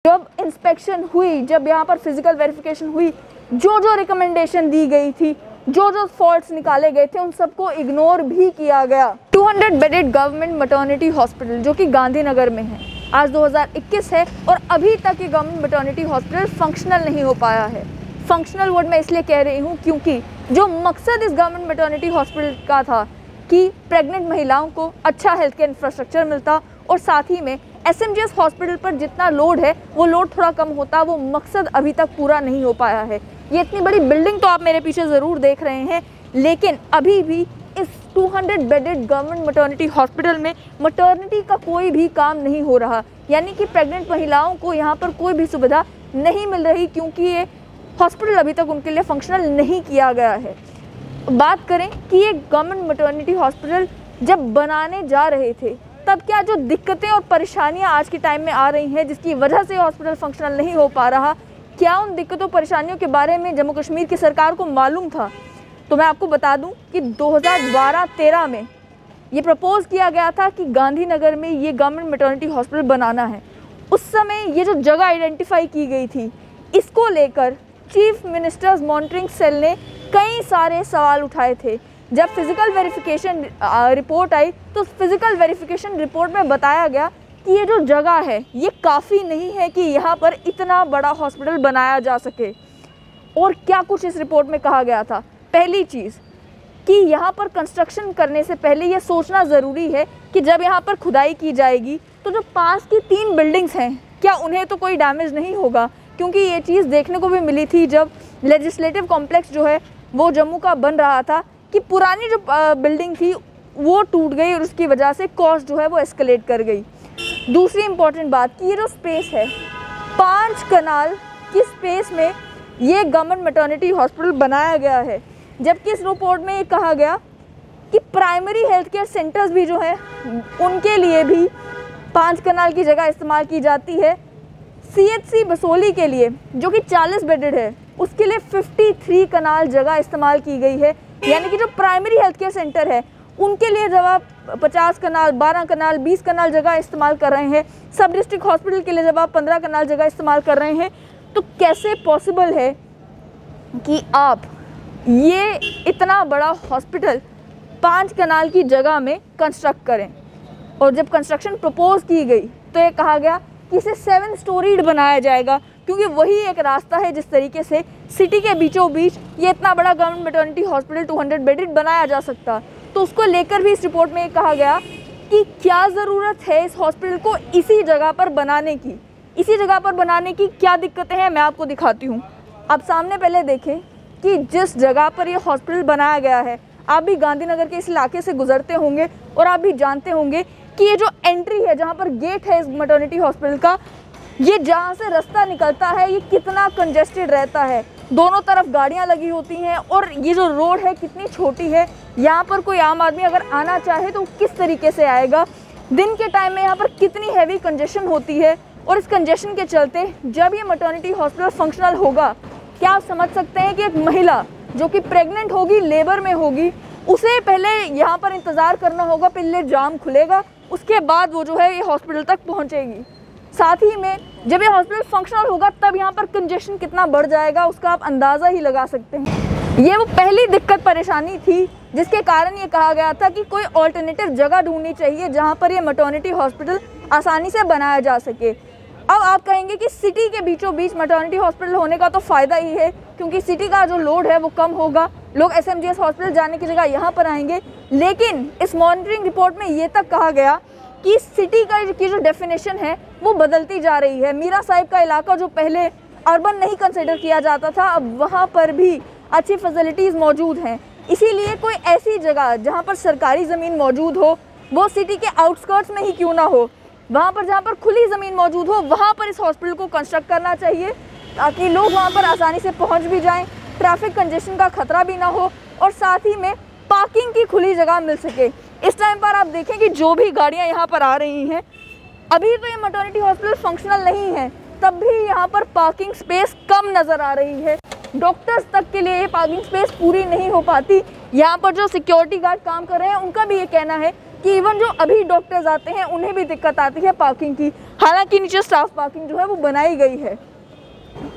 जब इंस्पेक्शन हुई, जब यहाँ पर फिजिकल वेरिफिकेशन हुई, जो जो रिकमेंडेशन दी गई थी, जो जो फॉल्ट्स निकाले गए थे, उन सबको इग्नोर भी किया गया। 200 बेडेड गवर्नमेंट मैटरनिटी हॉस्पिटल जो कि गांधीनगर में है, आज 2021 है और अभी तक ये गवर्नमेंट मैटरनिटी हॉस्पिटल फंक्शनल नहीं हो पाया है। फंक्शनल वर्ड मैं इसलिए कह रही हूँ क्योंकि जो मकसद इस गवर्नमेंट मैटरनिटी हॉस्पिटल का था कि प्रेग्नेंट महिलाओं को अच्छा हेल्थ केयर इंफ्रास्ट्रक्चर मिलता और साथ ही में SMGS हॉस्पिटल पर जितना लोड है वो लोड थोड़ा कम होता, वो मकसद अभी तक पूरा नहीं हो पाया है। ये इतनी बड़ी बिल्डिंग तो आप मेरे पीछे ज़रूर देख रहे हैं, लेकिन अभी भी इस 200 बेडेड गवर्नमेंट मैटरनिटी हॉस्पिटल में मैटरनिटी का कोई भी काम नहीं हो रहा, यानी कि प्रेग्नेंट महिलाओं को यहाँ पर कोई भी सुविधा नहीं मिल रही क्योंकि ये हॉस्पिटल अभी तक उनके लिए फंक्शनल नहीं किया गया है। बात करें कि ये गवर्नमेंट मैटरनिटी हॉस्पिटल जब बनाने जा रहे थे तब क्या जो दिक्कतें और परेशानियां आज के टाइम में आ रही हैं जिसकी वजह से हॉस्पिटल फंक्शनल नहीं हो पा रहा, क्या उन दिक्कतों परेशानियों के बारे में जम्मू कश्मीर की सरकार को मालूम था? तो मैं आपको बता दूं कि 2012-13 में ये प्रपोज किया गया था कि गांधीनगर में ये गवर्नमेंट मैटरनिटी हॉस्पिटल बनाना है। उस समय ये जो जगह आइडेंटिफाई की गई थी, इसको लेकर चीफ मिनिस्टर्स मॉनिटरिंग सेल ने कई सारे सवाल उठाए थे। जब फिज़िकल वेरिफिकेशन रिपोर्ट आई तो फिज़िकल वेरिफिकेशन रिपोर्ट में बताया गया कि ये जो जगह है ये काफ़ी नहीं है कि यहाँ पर इतना बड़ा हॉस्पिटल बनाया जा सके। और क्या कुछ इस रिपोर्ट में कहा गया था? पहली चीज़ कि यहाँ पर कंस्ट्रक्शन करने से पहले ये सोचना ज़रूरी है कि जब यहाँ पर खुदाई की जाएगी तो जो पास की 3 बिल्डिंग्स हैं क्या उन्हें तो कोई डैमेज नहीं होगा, क्योंकि ये चीज़ देखने को भी मिली थी जब लेजिस्लेटिव कॉम्प्लेक्स जो है वो जम्मू का बन रहा था कि पुरानी जो बिल्डिंग थी वो टूट गई और उसकी वजह से कॉस्ट जो है वो एस्केलेट कर गई। दूसरी इम्पॉर्टेंट बात कि ये जो स्पेस है 5 कनाल की स्पेस में ये गवर्नमेंट मैटरनिटी हॉस्पिटल बनाया गया है, जबकि इस रिपोर्ट में ये कहा गया कि प्राइमरी हेल्थ केयर सेंटर्स भी जो हैं उनके लिए भी 5 कनाल की जगह इस्तेमाल की जाती है। CHC बसोली के लिए जो कि 40 बेडेड है उसके लिए 53 कनाल जगह इस्तेमाल की गई है, यानी कि जो प्राइमरी हेल्थ केयर सेंटर है उनके लिए जब आप 50 कनाल, 12 कनाल, 20 कनाल जगह इस्तेमाल कर रहे हैं, सब डिस्ट्रिक्ट हॉस्पिटल के लिए जब आप 15 कनाल जगह इस्तेमाल कर रहे हैं, तो कैसे पॉसिबल है कि आप ये इतना बड़ा हॉस्पिटल 5 कनाल की जगह में कंस्ट्रक्ट करें? और जब कंस्ट्रक्शन प्रपोज की गई तो ये कहा गया कि इसे 7 स्टोरीड बनाया जाएगा, क्योंकि वही एक रास्ता है जिस तरीके से सिटी के बीचों बीच ये इतना बड़ा गवर्नमेंट मैटरनिटी हॉस्पिटल 200 बेडेड बनाया जा सकता। तो उसको लेकर भी इस रिपोर्ट में ये कहा गया कि क्या ज़रूरत है इस हॉस्पिटल को इसी जगह पर बनाने की। इसी जगह पर बनाने की क्या दिक्कतें हैं मैं आपको दिखाती हूँ। आप सामने पहले देखें कि जिस जगह पर ये हॉस्पिटल बनाया गया है, आप भी गांधीनगर के इस इलाके से गुजरते होंगे और आप भी जानते होंगे कि ये जो एंट्री है, जहाँ पर गेट है इस मैटरनिटी हॉस्पिटल का, ये जहाँ से रास्ता निकलता है ये कितना कंजेस्टेड रहता है, दोनों तरफ गाड़ियाँ लगी होती हैं और ये जो रोड है कितनी छोटी है। यहाँ पर कोई आम आदमी अगर आना चाहे तो किस तरीके से आएगा? दिन के टाइम में यहाँ पर कितनी हैवी कंजेशन होती है और इस कंजेशन के चलते जब ये मैटरनिटी हॉस्पिटल फंक्शनल होगा, क्या आप समझ सकते हैं कि एक महिला जो कि प्रेग्नेंट होगी, लेबर में होगी, उसे पहले यहाँ पर इंतज़ार करना होगा, पहले जाम खुलेगा, उसके बाद वो जो है ये हॉस्पिटल तक पहुँचेगी। साथ ही में जब ये हॉस्पिटल फंक्शनल होगा तब यहाँ पर कंजेशन कितना बढ़ जाएगा उसका आप अंदाज़ा ही लगा सकते हैं। ये वो पहली दिक्कत परेशानी थी जिसके कारण ये कहा गया था कि कोई ऑल्टरनेटिव जगह ढूंढनी चाहिए जहाँ पर ये मैटरनिटी हॉस्पिटल आसानी से बनाया जा सके। अब आप कहेंगे कि सिटी के बीचों बीच मैटरनिटी हॉस्पिटल होने का तो फ़ायदा ही है, क्योंकि सिटी का जो लोड है वो कम होगा, लोग SMGS हॉस्पिटल जाने की जगह यहाँ पर आएंगे। लेकिन इस मॉनिटरिंग रिपोर्ट में ये तक कहा गया कि सिटी की जो डेफिनेशन है वो बदलती जा रही है। मीरा साहिब का इलाका जो पहले अर्बन नहीं कंसिडर किया जाता था, अब वहाँ पर भी अच्छी फैसिलिटीज़ मौजूद हैं। इसीलिए कोई ऐसी जगह जहाँ पर सरकारी ज़मीन मौजूद हो, वो सिटी के आउटस्कर्ट्स में ही क्यों ना हो, वहाँ पर जहाँ पर खुली ज़मीन मौजूद हो वहाँ पर इस हॉस्पिटल को कंस्ट्रक्ट करना चाहिए, ताकि लोग वहाँ पर आसानी से पहुँच भी जाएँ, ट्रैफिक कंजेशन का खतरा भी ना हो और साथ ही में पार्किंग की खुली जगह मिल सके। इस टाइम पर आप देखें कि जो भी गाड़ियाँ यहाँ पर आ रही हैं, अभी तो ये मैटरनिटी हॉस्पिटल फंक्शनल नहीं है, तब भी यहाँ पर पार्किंग स्पेस कम नज़र आ रही है। डॉक्टर्स तक के लिए ये पार्किंग स्पेस पूरी नहीं हो पाती। यहाँ पर जो सिक्योरिटी गार्ड काम कर रहे हैं उनका भी ये कहना है कि इवन जो अभी डॉक्टर्स आते हैं उन्हें भी दिक्कत आती है पार्किंग की। हालांकि नीचे स्टाफ पार्किंग जो है वो बनाई गई है।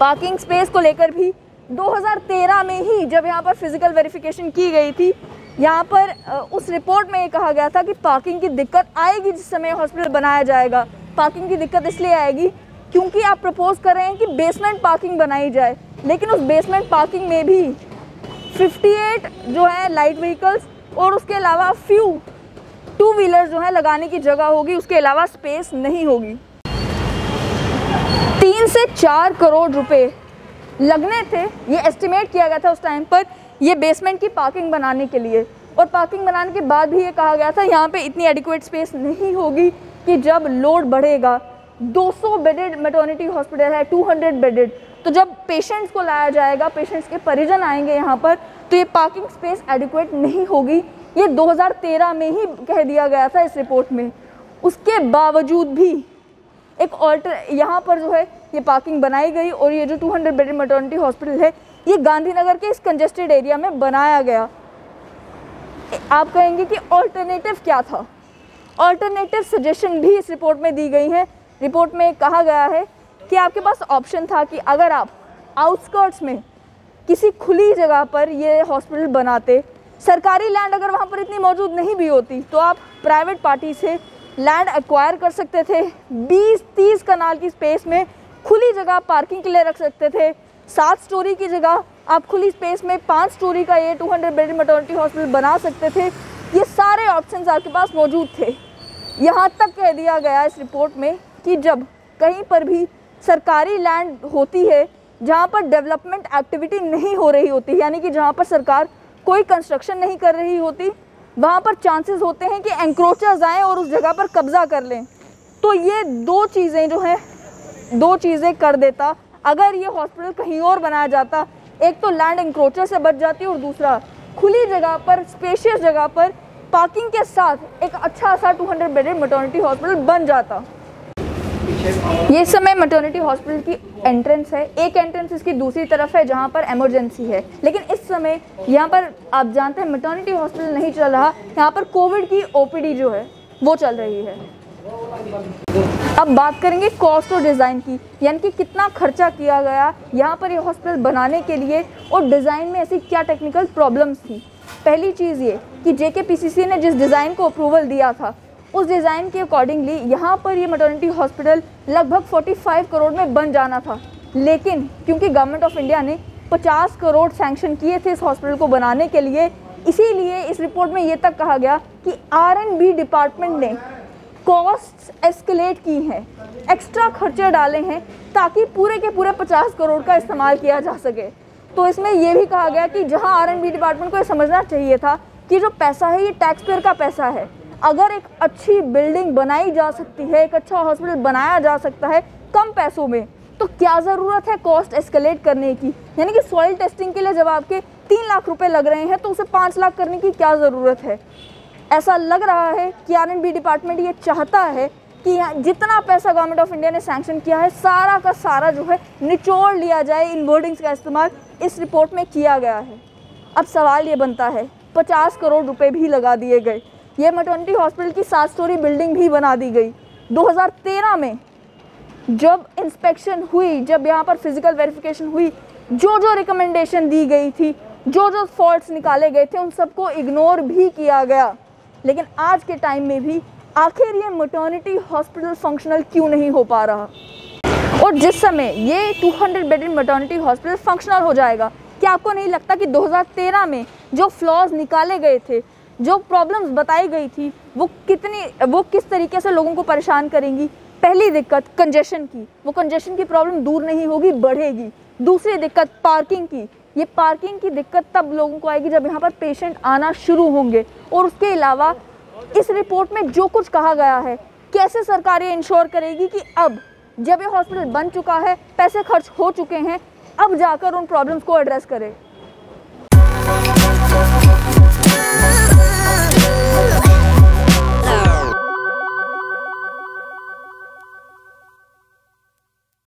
पार्किंग स्पेस को लेकर भी 2013 में ही जब यहाँ पर फिजिकल वेरिफिकेशन की गई थी, यहाँ पर उस रिपोर्ट में ये कहा गया था कि पार्किंग की दिक्कत आएगी जिस समय हॉस्पिटल बनाया जाएगा। पार्किंग की दिक्कत इसलिए आएगी क्योंकि आप प्रपोज कर रहे हैं कि बेसमेंट पार्किंग बनाई जाए, लेकिन उस बेसमेंट पार्किंग में भी 58 जो है लाइट व्हीकल्स और उसके अलावा फ्यू 2 व्हीलर जो है लगाने की जगह होगी, उसके अलावा स्पेस नहीं होगी। 3 से 4 करोड़ रुपए लगने थे, ये एस्टिमेट किया गया था उस टाइम पर ये बेसमेंट की पार्किंग बनाने के लिए। और पार्किंग बनाने के बाद भी ये कहा गया था यहाँ पे इतनी एडिक्वेट स्पेस नहीं होगी कि जब लोड बढ़ेगा। 200 बेडेड मैटरनिटी हॉस्पिटल है, 200 बेडेड, तो जब पेशेंट्स को लाया जाएगा, पेशेंट्स के परिजन आएंगे यहाँ पर, तो ये पार्किंग स्पेस एडिक्वेट नहीं होगी। ये 2013 में ही कह दिया गया था इस रिपोर्ट में। उसके बावजूद भी एक यहाँ पर जो है ये पार्किंग बनाई गई और ये जो 200 बेडेड मैटरनिटी हॉस्पिटल है ये गांधीनगर के इस कंजेस्टेड एरिया में बनाया गया। आप कहेंगे कि ऑल्टरनेटिव क्या था? ऑल्टरनेटिव सजेशन भी इस रिपोर्ट में दी गई है। रिपोर्ट में कहा गया है कि आपके पास ऑप्शन था कि अगर आप आउटस्कर्ट्स में किसी खुली जगह पर ये हॉस्पिटल बनाते, सरकारी लैंड अगर वहाँ पर इतनी मौजूद नहीं भी होती तो आप प्राइवेट पार्टी से लैंड एक्वायर कर सकते थे। 20-30 कनाल की स्पेस में खुली जगह पार्किंग के लिए रख सकते थे। 7 स्टोरी की जगह आप खुली स्पेस में 5 स्टोरी का ये 200 बेड मैटरनिटी हॉस्पिटल बना सकते थे। ये सारे ऑप्शंस आपके पास मौजूद थे। यहाँ तक कह दिया गया इस रिपोर्ट में कि जब कहीं पर भी सरकारी लैंड होती है जहाँ पर डेवलपमेंट एक्टिविटी नहीं हो रही होती, यानी कि जहाँ पर सरकार कोई कंस्ट्रक्शन नहीं कर रही होती, वहाँ पर चांसेस होते हैं कि एंक्रोचर्स आएँ और उस जगह पर कब्जा कर लें। तो ये 2 चीज़ें जो हैं, 2 चीज़ें कर देता अगर ये हॉस्पिटल कहीं और बनाया जाता। एक तो लैंड एंक्रोचर से बच जाती और दूसरा खुली जगह पर, स्पेशियस जगह पर पार्किंग के साथ एक अच्छा सा 200 बेडेड मैटरनिटी हॉस्पिटल बन जाता। ये समय मैटरनिटी हॉस्पिटल की एंट्रेंस है। एक एंट्रेंस इसकी दूसरी तरफ है जहाँ पर इमरजेंसी है, लेकिन इस समय यहाँ पर आप जानते हैं मैटरनिटी हॉस्पिटल नहीं चल रहा, यहाँ पर कोविड की ओपीडी जो है वो चल रही है। अब बात करेंगे कॉस्ट और डिज़ाइन की, यानी कि कितना खर्चा किया गया यहाँ पर ये हॉस्पिटल बनाने के लिए और डिज़ाइन में ऐसी क्या टेक्निकल प्रॉब्लम्स थी। पहली चीज़ ये कि JKPCC ने जिस डिज़ाइन को अप्रूवल दिया था उस डिज़ाइन के अकॉर्डिंगली यहाँ पर ये मैटरनिटी हॉस्पिटल लगभग 45 करोड़ में बन जाना था, लेकिन क्योंकि गवर्नमेंट ऑफ इंडिया ने 50 करोड़ सैंक्शन किए थे इस हॉस्पिटल को बनाने के लिए, इसीलिए इस रिपोर्ट में ये तक कहा गया कि R&B डिपार्टमेंट ने कॉस्ट एस्केलेट की हैं, एक्स्ट्रा खर्चे डाले हैं ताकि पूरे के पूरे 50 करोड़ का इस्तेमाल किया जा सके। तो इसमें यह भी कहा गया कि जहां R&B डिपार्टमेंट को ये समझना चाहिए था कि जो पैसा है ये टैक्स पेयर का पैसा है। अगर एक अच्छी बिल्डिंग बनाई जा सकती है, एक अच्छा हॉस्पिटल बनाया जा सकता है कम पैसों में, तो क्या ज़रूरत है कॉस्ट एस्केलेट करने की। यानी कि सॉइल टेस्टिंग के लिए जब आपके 3 लाख रुपए लग रहे हैं तो उसे 5 लाख करने की क्या ज़रूरत है। ऐसा लग रहा है कि R&B डिपार्टमेंट ये चाहता है कि जितना पैसा गवर्नमेंट ऑफ इंडिया ने सैंक्शन किया है सारा का सारा जो है निचोड़ लिया जाए। इन वर्डिंग्स का इस्तेमाल इस रिपोर्ट में किया गया है। अब सवाल ये बनता है, 50 करोड़ रुपए भी लगा दिए गए, ये मैटरनिटी हॉस्पिटल की 7 स्टोरी बिल्डिंग भी बना दी गई। 2013 में जब इंस्पेक्शन हुई, जब यहाँ पर फिजिकल वेरिफिकेशन हुई, जो रिकमेंडेशन दी गई थी, जो फॉल्ट्स निकाले गए थे, उन सबको इग्नोर भी किया गया। लेकिन आज के टाइम में भी आखिर ये मैटरनिटी हॉस्पिटल फंक्शनल क्यों नहीं हो पा रहा। और जिस समय ये 200 बेडेड मैटरनिटी हॉस्पिटल फंक्शनल हो जाएगा, क्या आपको नहीं लगता कि 2013 में जो फ्लॉज निकाले गए थे, जो प्रॉब्लम्स बताई गई थी, वो किस तरीके से लोगों को परेशान करेंगी। पहली दिक्कत कंजेशन की, वो कंजेशन की प्रॉब्लम दूर नहीं होगी, बढ़ेगी। दूसरी दिक्कत पार्किंग की, ये पार्किंग की दिक्कत तब लोगों को आएगी जब यहाँ पर पेशेंट आना शुरू होंगे। और उसके अलावा इस रिपोर्ट में जो कुछ कहा गया है, कैसे सरकार ये इंश्योर करेगी कि अब जब ये हॉस्पिटल बन चुका है, पैसे खर्च हो चुके हैं, अब जाकर उन प्रॉब्लम्स को एड्रेस करे।